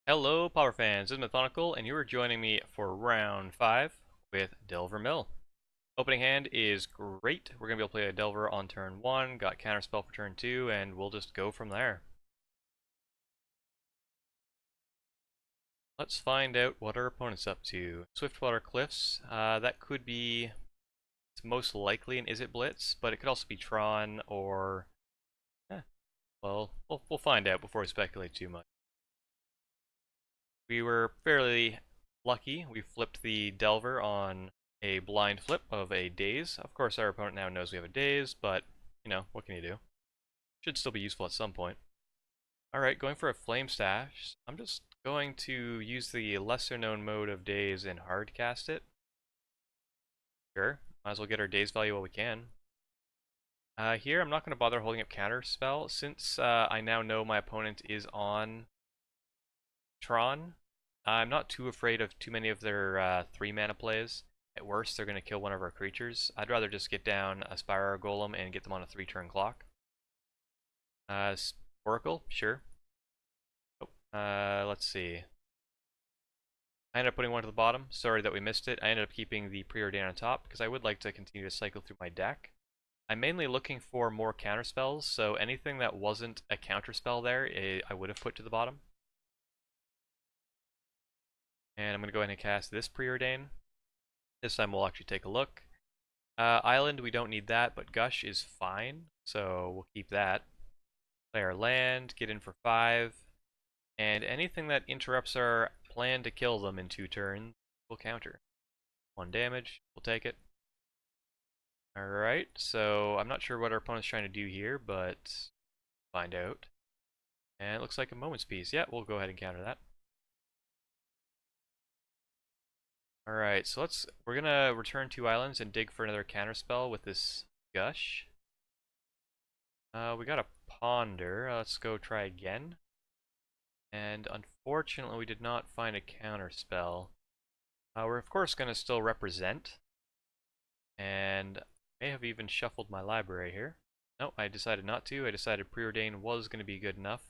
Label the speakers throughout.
Speaker 1: Hello, Power fans. This is Mathonical, and you are joining me for round 5 with Delver Mill. Opening hand is great. We're going to be able to play a Delver on turn 1, got Counterspell for turn 2, and we'll just go from there. Let's find out what our opponent's up to. Swiftwater Cliffs, that could be, it's most likely an Is It Blitz, but it could also be Tron or, eh, well, we'll find out before we speculate too much. We were fairly lucky. We flipped the Delver on a blind flip of a Daze. Of course, our opponent now knows we have a Daze, but, you know, what can you do? Should still be useful at some point. Alright, going for a Flame Stash. I'm just going to use the lesser known mode of Daze and hard cast it. Sure, might as well get our Daze value while we can. Here, I'm not going to bother holding up Counterspell, since I now know my opponent is on Tron. I'm not too afraid of too many of their 3 mana plays. At worst, they're going to kill one of our creatures. I'd rather just get down a Spire Golem and get them on a 3-turn clock. Oracle, sure. Oh, let's see. I ended up putting one to the bottom. Sorry that we missed it. I ended up keeping the Preordain on top because I would like to continue to cycle through my deck. I'm mainly looking for more counterspells, so anything that wasn't a counterspell there, I would have put to the bottom. And I'm going to go ahead and cast this Preordain. This time we'll actually take a look. Island, we don't need that, but Gush is fine, so we'll keep that. Play our land, get in for 5, and anything that interrupts our plan to kill them in 2 turns, we'll counter. 1 damage, we'll take it. Alright, so I'm not sure what our opponent's trying to do here, but find out. And it looks like a Moment's Peace. Yeah, we'll go ahead and counter that. Alright, so we're gonna return 2 islands and dig for another counterspell with this Gush. We got a Ponder. Let's go try again. And unfortunately, we did not find a counterspell. We're of course gonna still represent. And may have even shuffled my library here. No, I decided not to. I decided Preordain was gonna be good enough.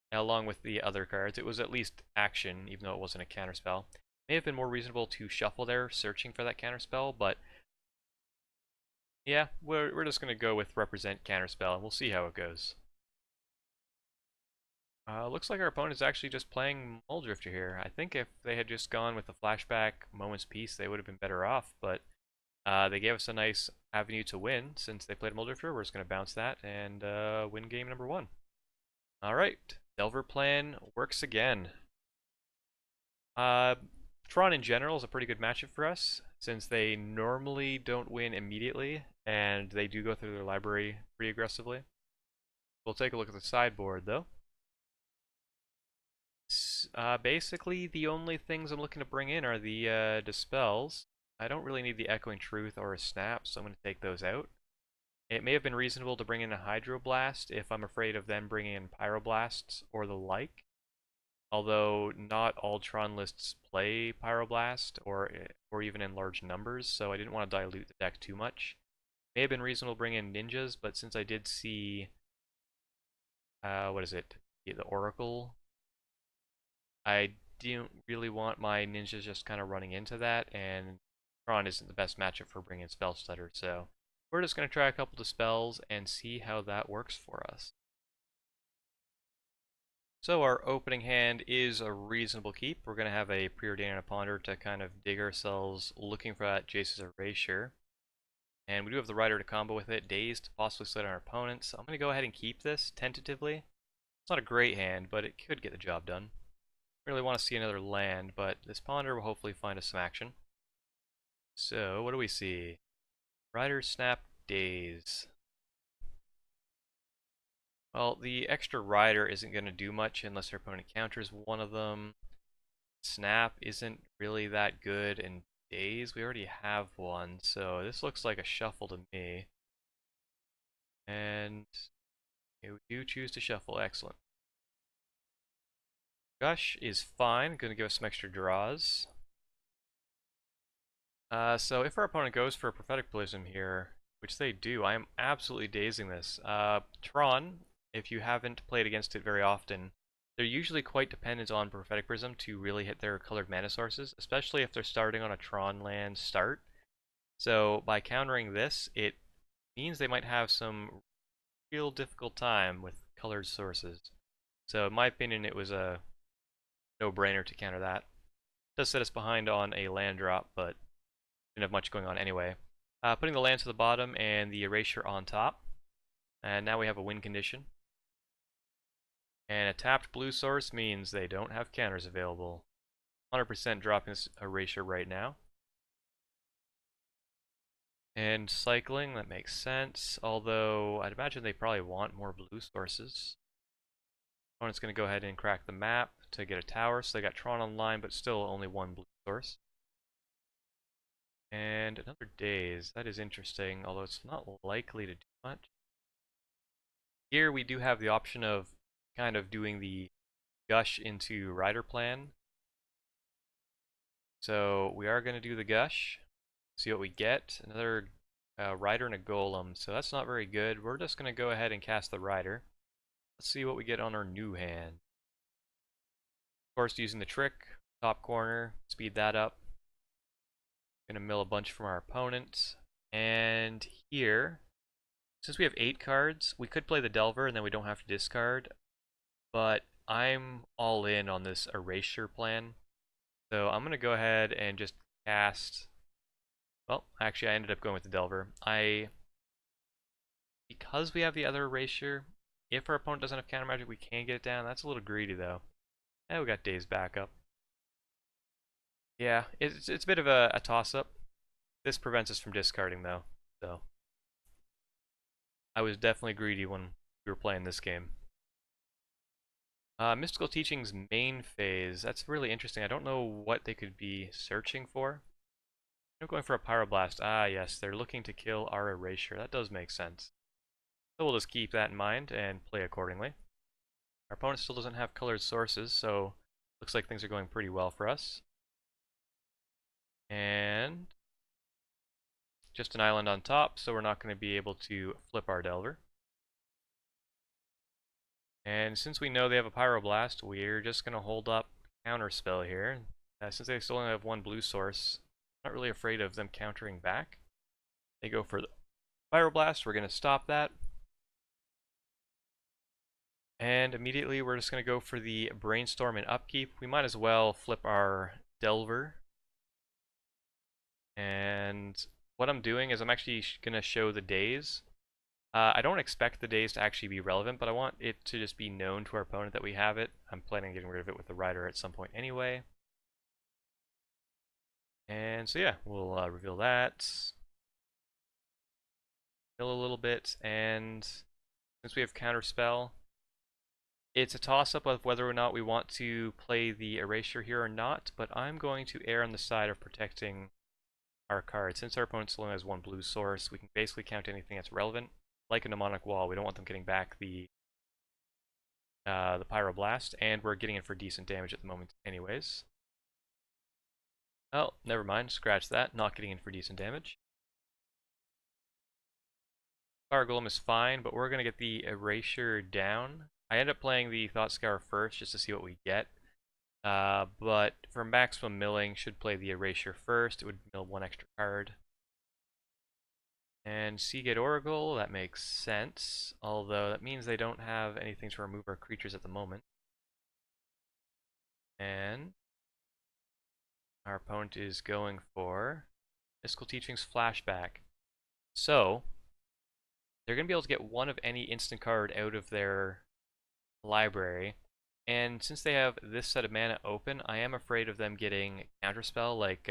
Speaker 1: And along with the other cards, it was at least action, even though it wasn't a counterspell. May have been more reasonable to shuffle there, searching for that counterspell, but yeah, we're just gonna go with represent counterspell, and we'll see how it goes. Looks like our opponent is actually just playing Muldrifter here. I think if they had just gone with the flashback Moment's Peace, they would have been better off, but they gave us a nice avenue to win since they played Muldrifter. We're just gonna bounce that and win game number 1. Alright, Delver plan works again. Tron in general is a pretty good matchup for us, since they normally don't win immediately, and they do go through their library pretty aggressively. We'll take a look at the sideboard, though. Basically, the only things I'm looking to bring in are the Dispels. I don't really need the Echoing Truth or a Snap, so I'm going to take those out. It may have been reasonable to bring in a Hydroblast if I'm afraid of them bringing in Pyroblasts or the like. Although not all Tron lists play Pyroblast or even in large numbers, so I didn't want to dilute the deck too much. May have been reasonable to bring in ninjas, but since I did see what is it? The Oracle, I didn't really want my ninjas just kind of running into that, and Tron isn't the best matchup for bringing Spellstutter, so we're just going to try a couple of spells and see how that works for us. So our opening hand is a reasonable keep. We're going to have a Preordain and a Ponder to kind of dig ourselves looking for that Jace's Erasure. And we do have the Rider to combo with it, Daze to possibly slay on our opponents. So I'm going to go ahead and keep this tentatively. It's not a great hand, but it could get the job done. Really want to see another land, but this Ponder will hopefully find us some action. So what do we see? Rider, Snap, Daze. Well, the extra Rider isn't going to do much unless our opponent counters one of them. Snap isn't really that good, and Daze, we already have one, so this looks like a shuffle to me. And okay, we do choose to shuffle, excellent. Gush is fine, going to give us some extra draws. So if our opponent goes for a Prophetic Prism here, which they do, I am absolutely dazing this. Tron, if you haven't played against it very often, they're usually quite dependent on Prophetic Prism to really hit their colored mana sources, especially if they're starting on a Tron land start. So by countering this, it means they might have some real difficult time with colored sources. So in my opinion, it was a no-brainer to counter that. It does set us behind on a land drop, but didn't have much going on anyway. Putting the lands to the bottom and the Erasure on top. And now we have a win condition. And a tapped blue source means they don't have counters available. 100% dropping this Erasure right now. And cycling, that makes sense. Although, I'd imagine they probably want more blue sources. Opponent's going to go ahead and crack the map to get a tower. So they got Tron online, but still only one blue source. And another Daze. That is interesting, although it's not likely to do much. Here we do have the option of kind of doing the Gush into Rider plan. So we are going to do the Gush, see what we get. Another Rider and a Golem, so that's not very good. We're just going to go ahead and cast the Rider. Let's see what we get on our new hand. Of course, using the trick, top corner, speed that up. Gonna mill a bunch from our opponent. And here, since we have 8 cards, we could play the Delver and then we don't have to discard. But I'm all in on this Erasure plan. So I'm gonna go ahead and just cast. Well, actually I ended up going with the Delver. Because we have the other Erasure, if our opponent doesn't have counter magic, we can get it down. That's a little greedy though. And we got Daze backup. Yeah, it's a bit of a toss-up. This prevents us from discarding though, so I was definitely greedy when we were playing this game. Mystical Teaching's main phase, that's really interesting. I don't know what they could be searching for. They're going for a Pyroblast. Ah yes, they're looking to kill our Erasure. That does make sense. So we'll just keep that in mind and play accordingly. Our opponent still doesn't have colored sources, so looks like things are going pretty well for us. And just an island on top, so we're not going to be able to flip our Delver. And since we know they have a Pyroblast, we're just going to hold up Counterspell here. Since they still only have one blue source, I'm not really afraid of them countering back. They go for the Pyroblast, we're going to stop that. And immediately we're just going to go for the Brainstorm and Upkeep. We might as well flip our Delver. And what I'm doing is I'm actually going to show the Daze. I don't expect the Daze to actually be relevant, but I want it to just be known to our opponent that we have it. I'm planning on getting rid of it with the Rider at some point anyway. And so yeah, we'll reveal that. Mill a little bit, and since we have Counterspell, it's a toss-up of whether or not we want to play the Erasure here or not, but I'm going to err on the side of protecting our card. Since our opponent only has one blue source, we can basically count anything that's relevant. Like a Mnemonic Wall, we don't want them getting back the Pyroblast, and we're getting it for decent damage at the moment anyways. Oh, never mind, scratch that, not getting in for decent damage. Spire Golem is fine, but we're going to get the Erasure down. I end up playing the Thought Scour first just to see what we get. But for maximum milling, should play the Erasure first. It would mill one extra card. And Seagate Oracle, that makes sense. Although that means they don't have anything to remove our creatures at the moment. And our opponent is going for Mystical Teachings Flashback. So they're going to be able to get one of any instant card out of their library. And since they have this set of mana open, I am afraid of them getting Counterspell like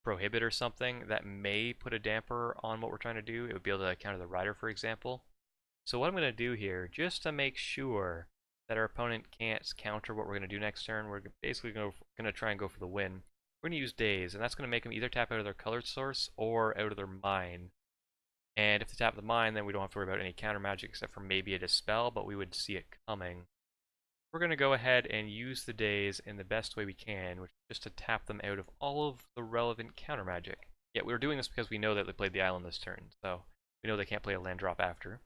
Speaker 1: Prohibit or something that may put a damper on what we're trying to do. It would be able to counter the Rider, for example. So what I'm going to do here, just to make sure that our opponent can't counter what we're going to do next turn, we're basically going to try and go for the win. We're going to use Daze, and that's going to make them either tap out of their colored source or out of their mine. And if they tap the mine, then we don't have to worry about any counter magic except for maybe a Dispel, but we would see it coming. We're going to go ahead and use the Daze in the best way we can, which is just to tap them out of all of the relevant counter magic. Yeah, we're doing this because we know that they played the island this turn, so we know they can't play a land drop after.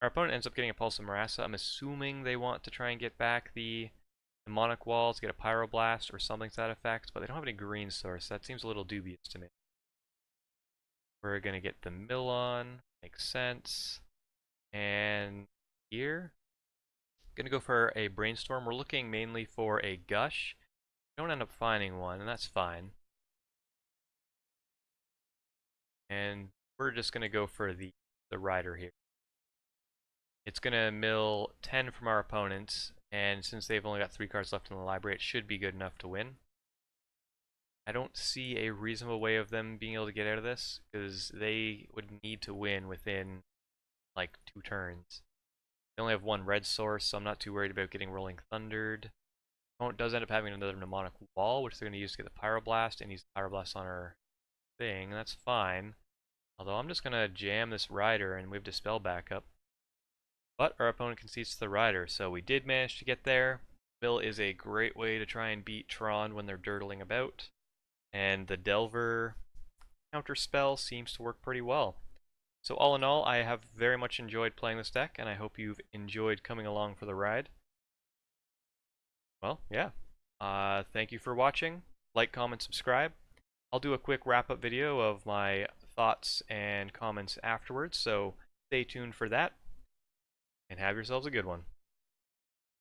Speaker 1: Our opponent ends up getting a Pulse of Murasa. I'm assuming they want to try and get back the Demonic Walls, get a Pyroblast or something to that effect, but they don't have any green source. That seems a little dubious to me. We're going to get the mill on. Makes sense. And here, going to go for a Brainstorm. We're looking mainly for a Gush. We don't end up finding one, and that's fine. And we're just going to go for the Rider here. It's going to mill 10 from our opponents, and since they've only got 3 cards left in the library, it should be good enough to win. I don't see a reasonable way of them being able to get out of this, because they would need to win within like 2 turns. They only have 1 red source, so I'm not too worried about getting Rolling Thundered. Opponent does end up having another Mnemonic Wall, which they're going to use to get the Pyroblast, and use the Pyroblast on our thing. That's fine. Although I'm just going to jam this Rider, and we have Dispel back up. But our opponent concedes to the Rider, so we did manage to get there. Mill is a great way to try and beat Tron when they're dirtling about. And the Delver Counterspell seems to work pretty well. So all in all, I have very much enjoyed playing this deck, and I hope you've enjoyed coming along for the ride. Well, yeah. Thank you for watching. Like, comment, subscribe. I'll do a quick wrap-up video of my thoughts and comments afterwards, so stay tuned for that. And have yourselves a good one.